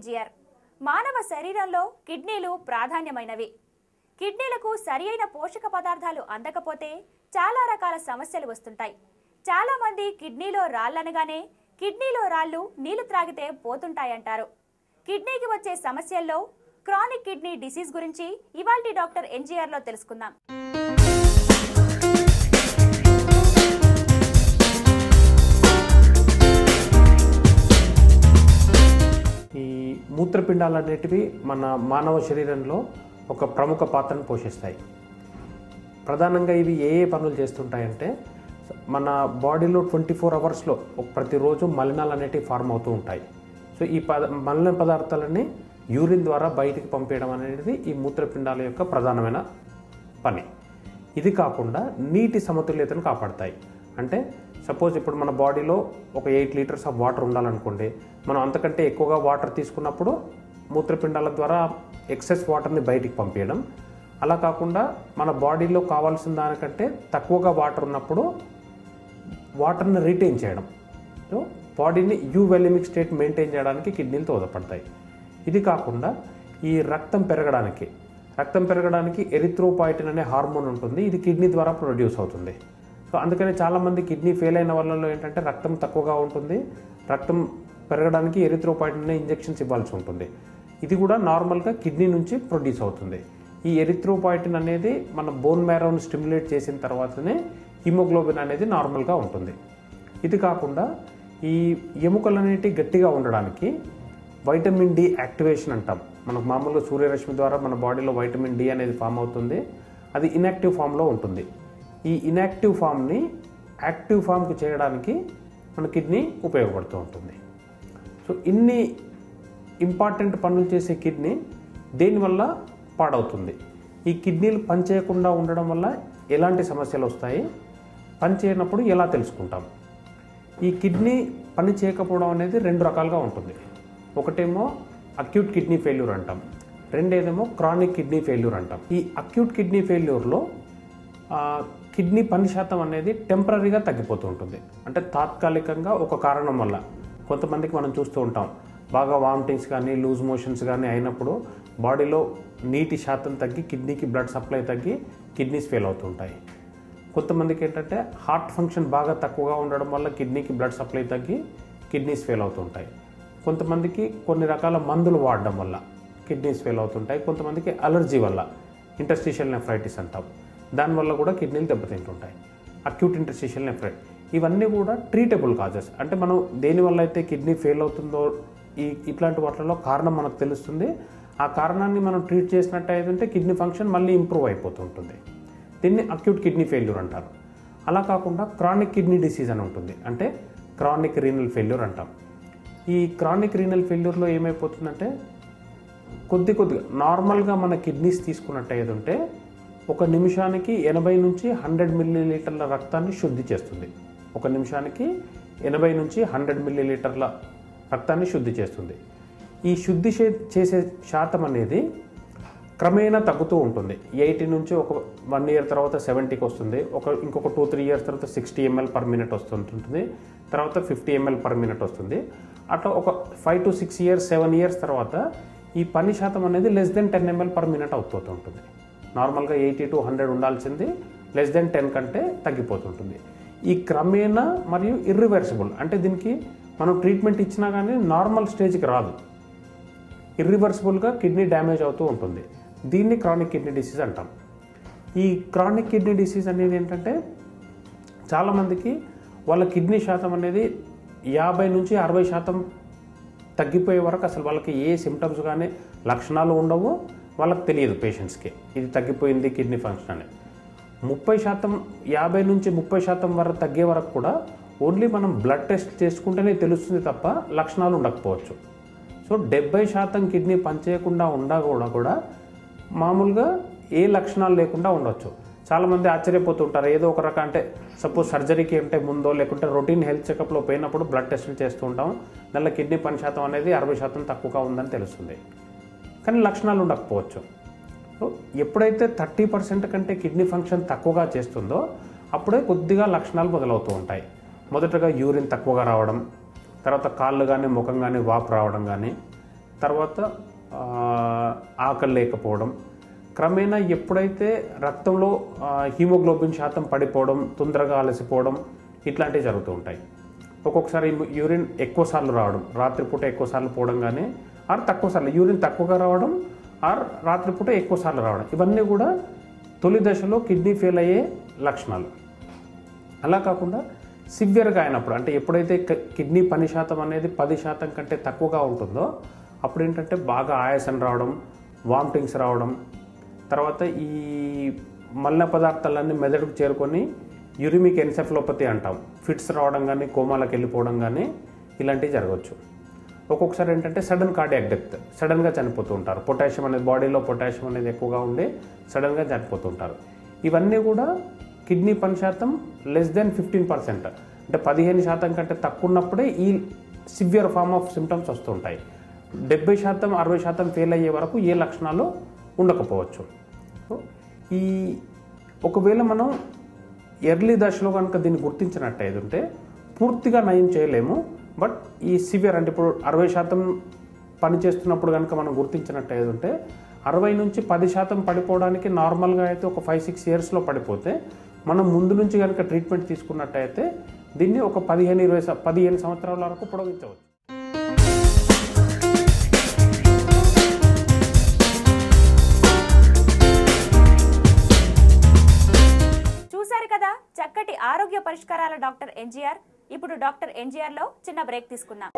NGR. మానవ శరీరంలో కిడ్నీలు ప్రాధాన్యమైనవి. కిడ్నీలకు సరియైన పోషక పదార్థాలు అందకపోతే చాలా రకాల సమస్యలు వస్తుంటాయి. చాలా మంది కిడ్నీలో రాళ్ళనగానే కిడ్నీలో రాళ్ళు నీళ్లు త్రాగితే పోతుంటాయంటారు. కిడ్నీకి వచ్చే సమస్యల్లో క్రానిక్ కిడ్నీ డిసీజ్ గురించి ఇవాల్టి డాక్టర్ ఎన్జిఆర్లో తెలుసుకుందాం. ఈ మూత్రపిండాలు అనేటివి మన మానవ శరీరంలో ఒక ప్రముఖ పాత్రను పోషిస్తాయి. ప్రధానంగా ఇవి ఏ పనులు చేస్తుంటాయంటే మన బాడీలో 24 అవర్స్లో ప్రతిరోజు మలినాలు అనేటివి ఫార్మ్ అవుతూ ఉంటాయి. సో ఈ మలిన పదార్థాలని యూరిన్ ద్వారా బయటికి పంపేయడం అనేది ఈ మూత్రపిండాల యొక్క ప్రధానమైన పని. ఇది కాకుండా నీటి సమతుల్యతను కాపాడతాయి. అంటే సపోజ్ ఇప్పుడు మన బాడీలో ఒక 8 లీటర్స్ ఆఫ్ వాటర్ ఉండాలనుకోండి, మనం అంతకంటే ఎక్కువగా వాటర్ తీసుకున్నప్పుడు మూత్రపిండాల ద్వారా ఎక్సెస్ వాటర్ని బయటికి పంపించడం, అలా కాకుండా మన బాడీలో కావాల్సిన దానికంటే తక్కువగా వాటర్ ఉన్నప్పుడు వాటర్ని రిటైన్ చేయడం, సో బాడీని యూవెలిమిక్ స్టేట్ మెయింటైన్ చేయడానికి కిడ్నీలు దోహదపడతాయి. ఇది కాకుండా ఈ రక్తం పెరగడానికి ఎరిథ్రోపాయిటిన్ అనే హార్మోన్ ఉంటుంది. ఇది కిడ్నీ ద్వారా ప్రొడ్యూస్ అవుతుంది. సో అందుకని చాలామంది కిడ్నీ ఫెయిల్ అయిన వాళ్ళలో ఏంటంటే రక్తం తక్కువగా ఉంటుంది, రక్తం పెరగడానికి ఎరిథ్రోపాయిటిన్ అనే ఇంజెక్షన్స్ ఇవ్వాల్సి ఉంటుంది. ఇది కూడా నార్మల్గా కిడ్నీ నుంచి ప్రొడ్యూస్ అవుతుంది. ఈ ఎరిథ్రోపాయిటిన్ అనేది మన బోన్ మ్యారోని స్టిమ్యులేట్ చేసిన తర్వాతనే హిమోగ్లోబిన్ అనేది నార్మల్గా ఉంటుంది. ఇది కాకుండా ఈ ఎముకలు అనేవి గట్టిగా ఉండడానికి వైటమిన్ డి యాక్టివేషన్ అంటాం. మనకు మామూలుగా సూర్యరశ్మి ద్వారా మన బాడీలో వైటమిన్ డి అనేది ఫామ్ అవుతుంది. అది ఇన్యాక్టివ్ ఫామ్లో ఉంటుంది. ఈ ఇన్యాక్టివ్ ఫామ్ని యాక్టివ్ ఫామ్కి చేయడానికి మన కిడ్నీ ఉపయోగపడుతూ ఉంటుంది. సో ఇన్ని ఇంపార్టెంట్ పనులు చేసే కిడ్నీ దేనివల్ల పాడవుతుంది? ఈ కిడ్నీలు పనిచేయకుండా ఉండడం వల్ల ఎలాంటి సమస్యలు వస్తాయి, పనిచేయనప్పుడు ఎలా తెలుసుకుంటాం? ఈ కిడ్నీ పని చేయకపోవడం అనేది 2 రకాలుగా ఉంటుంది. ఒకటేమో అక్యూట్ కిడ్నీ ఫెయిల్యూర్ అంటాం, రెండేదేమో క్రానిక్ కిడ్నీ ఫెయిల్యూర్ అంటాం. ఈ అక్యూట్ కిడ్నీ ఫెయిల్యూర్లో కిడ్నీ పని శాతం అనేది టెంపరీగా తగ్గిపోతూ ఉంటుంది. అంటే తాత్కాలికంగా ఒక కారణం వల్ల కొంతమందికి మనం చూస్తూ ఉంటాం, బాగా వామిటింగ్స్ కానీ లూజ్ మోషన్స్ కానీ అయినప్పుడు బాడీలో నీటి శాతం తగ్గి కిడ్నీకి బ్లడ్ సప్లై తగ్గి కిడ్నీస్ ఫెయిల్ అవుతూ ఉంటాయి. కొంతమందికి ఏంటంటే హార్ట్ ఫంక్షన్ బాగా తక్కువగా ఉండడం వల్ల కిడ్నీకి బ్లడ్ సప్లై తగ్గి కిడ్నీస్ ఫెయిల్ అవుతుంటాయి. కొంతమందికి కొన్ని రకాల మందులు వాడడం వల్ల కిడ్నీస్ ఫెయిల్ అవుతుంటాయి. కొంతమందికి అలర్జీ వల్ల ఇంటర్స్టిషియల్ నెఫ్రైటిస్ అంటాం, దానివల్ల కూడా కిడ్నీలు దెబ్బతింటుంటాయి. అక్యూట్ ఇంటర్స్టిషియల్ నెఫ్రైటిస్ ఇవన్నీ కూడా ట్రీటబుల్ కాజెస్. అంటే మనం దేనివల్ల అయితే కిడ్నీ ఫెయిల్ అవుతుందో ఇట్లాంటి వాటిలో కారణం మనకు తెలుస్తుంది. ఆ కారణాన్ని మనం ట్రీట్ చేసినట్టయితే కిడ్నీ ఫంక్షన్ మళ్ళీ ఇంప్రూవ్ అయిపోతుంటుంది. దీన్ని అక్యూట్ కిడ్నీ ఫెయిల్యూర్ అంటారు. అలా కాకుండా క్రానిక్ కిడ్నీ డిసీజ్ అని ఉంటుంది, అంటే క్రానిక్ రీనల్ ఫెయిల్యూర్ అంటాం. ఈ క్రానిక్ రీనల్ ఫెయిల్యూర్లో ఏమైపోతుందంటే కొద్దిగా నార్మల్గా మన కిడ్నీస్ తీసుకున్నట్టయితే ఒక నిమిషానికి 80 నుంచి 100 మిల్లీలీటర్ల రక్తాన్ని శుద్ధి చేస్తుంది. ఒక నిమిషానికి 80 నుంచి 100 మిల్లీలీటర్ల రక్తాన్ని శుద్ధి చేస్తుంది. ఈ శుద్ధి చేసే శాతం అనేది క్రమేణా తగ్గుతూ ఉంటుంది. 80 నుంచి ఒక 1 ఇయర్ తర్వాత 70కి వస్తుంది. ఇంకొక 2-3 ఇయర్స్ తర్వాత 60 ml per minute వస్తుంటుంది. తర్వాత 50 ml per minute వస్తుంది. అట్లా ఒక 5 to 6 ఇయర్స్ 7 ఇయర్స్ తర్వాత ఈ పని శాతం అనేది less than 10 ml per minute అవుతూ ఉంటుంది. నార్మల్గా 80 to 100 ఉండాల్సింది లెస్ దెన్ 10 కంటే తగ్గిపోతుంటుంది. ఈ క్రమేణా మరియు ఇర్రివర్సిబుల్, అంటే దీనికి మనం ట్రీట్మెంట్ ఇచ్చినా కానీ నార్మల్ స్టేజ్కి రాదు, ఇర్రివర్సిబుల్గా కిడ్నీ డ్యామేజ్ అవుతూ ఉంటుంది. దీన్ని క్రానిక్ కిడ్నీ డిసీజ్ అంటాం. ఈ క్రానిక్ కిడ్నీ డిసీజ్ అనేది ఏంటంటే చాలామందికి వాళ్ళ కిడ్నీ శాతం అనేది 50 నుంచి 60% తగ్గిపోయే వరకు అసలు వాళ్ళకి ఏ సిమ్టమ్స్ కానీ లక్షణాలు ఉండవు, వాళ్ళకి తెలియదు పేషెంట్స్కి ఇది తగ్గిపోయింది కిడ్నీ ఫంక్షన్ అని. 30%, 50 నుంచి 30% వరకు తగ్గే వరకు కూడా ఓన్లీ మనం బ్లడ్ టెస్ట్ చేసుకుంటేనే తెలుస్తుంది తప్ప లక్షణాలు ఉండకపోవచ్చు. సో 70% కిడ్నీ పనిచేయకుండా కూడా మామూలుగా ఏ లక్షణాలు లేకుండా ఉండొచ్చు. చాలామంది ఆశ్చర్యపోతుంటారు, ఏదో ఒక రకం అంటే సపోజ్ సర్జరీకి అంటే ముందో లేకుంటే రొటీన్ హెల్త్ చెకప్లో పోయినప్పుడు బ్లడ్ టెస్టులు చేస్తూ ఉంటాం, దానిలో కిడ్నీ పని శాతం అనేది 60% తక్కువగా ఉందని తెలుస్తుంది, కానీ లక్షణాలు ఉండకపోవచ్చు. సో ఎప్పుడైతే 30% కంటే కిడ్నీ ఫంక్షన్ తక్కువగా చేస్తుందో అప్పుడే కొద్దిగా లక్షణాలు మొదలవుతూ ఉంటాయి. మొదటగా యూరిన్ తక్కువగా రావడం, తర్వాత కాళ్ళు కానీ ముఖం కానీ వాపు రావడం కానీ, తర్వాత ఆకలి లేకపోవడం, క్రమేణా ఎప్పుడైతే రక్తంలో హీమోగ్లోబిన్ శాతం పడిపోవడం, తొందరగా అలసిపోవడం ఇట్లాంటివి జరుగుతూ ఉంటాయి. ఒక్కొక్కసారి యూరిన్ ఎక్కువసార్లు రావడం, రాత్రిపూట ఎక్కువసార్లు పోవడం కానీ ఆర్ తక్కువసార్లు యూరిన్ తక్కువగా రావడం ఆర్ రాత్రిపూట ఎక్కువసార్లు రావడం, ఇవన్నీ కూడా తొలి దశలో కిడ్నీ ఫెయిల్ అయ్యే లక్షణాలు. అలా కాకుండా సివియర్గా అయినప్పుడు, అంటే ఎప్పుడైతే కిడ్నీ పని శాతం అనేది 10% కంటే తక్కువగా ఉంటుందో అప్పుడు ఏంటంటే బాగా ఆయాసం రావడం, వామిటింగ్స్ రావడం, తర్వాత ఈ మలిన పదార్థాలన్నీ మెదడుకు చేరుకొని యూరిమిక్ ఎన్సెఫలోపతి అంటాం, ఫిట్స్ రావడం కానీ కోమాలకు వెళ్ళిపోవడం కానీ ఇలాంటివి జరగవచ్చు. ఒక్కొక్కసారి ఏంటంటే సడన్ కార్డియాక్ డెత్, సడన్గా చనిపోతూ ఉంటారు. పొటాషియం అనేది బాడీలో పొటాషియం అనేది ఎక్కువగా ఉండి సడన్గా చనిపోతూ ఉంటారు. ఇవన్నీ కూడా కిడ్నీ పని శాతం <15%, అంటే 15% కంటే తక్కువ ఉన్నప్పుడే ఈ సివియర్ ఫార్మ్ ఆఫ్ సిమ్టమ్స్ వస్తూ ఉంటాయి. 70%, 60% ఫెయిల్ అయ్యే వరకు ఏ లక్షణాలు ఉండకపోవచ్చు. ఈ ఒకవేళ మనం ఎర్లీ దశలో కనుక దీన్ని గుర్తించినట్టయితే ఉంటే పూర్తిగా నయం చేయలేము. బట్ ఈ సివియర్, అంటే ఇప్పుడు 60% పని చేస్తున్నప్పుడు కనుక మనం గుర్తించినట్టయితే ఉంటే 60 నుంచి 10% పడిపోవడానికి నార్మల్గా అయితే ఒక 5-6 ఇయర్స్లో పడిపోతే, మనం ముందు నుంచి కనుక ట్రీట్మెంట్ తీసుకున్నట్టయితే దీన్ని ఒక 15 సంవత్సరాల వరకు పొడిగించవచ్చు. చూశారు కదా చక్కటి ఆరోగ్య పరిష్కారాల డాక్టర్ ఎన్జీఆర్. ఇప్పుడు డాక్టర్ ఎన్జీఆర్ లో చిన్న బ్రేక్ తీసుకుందాం.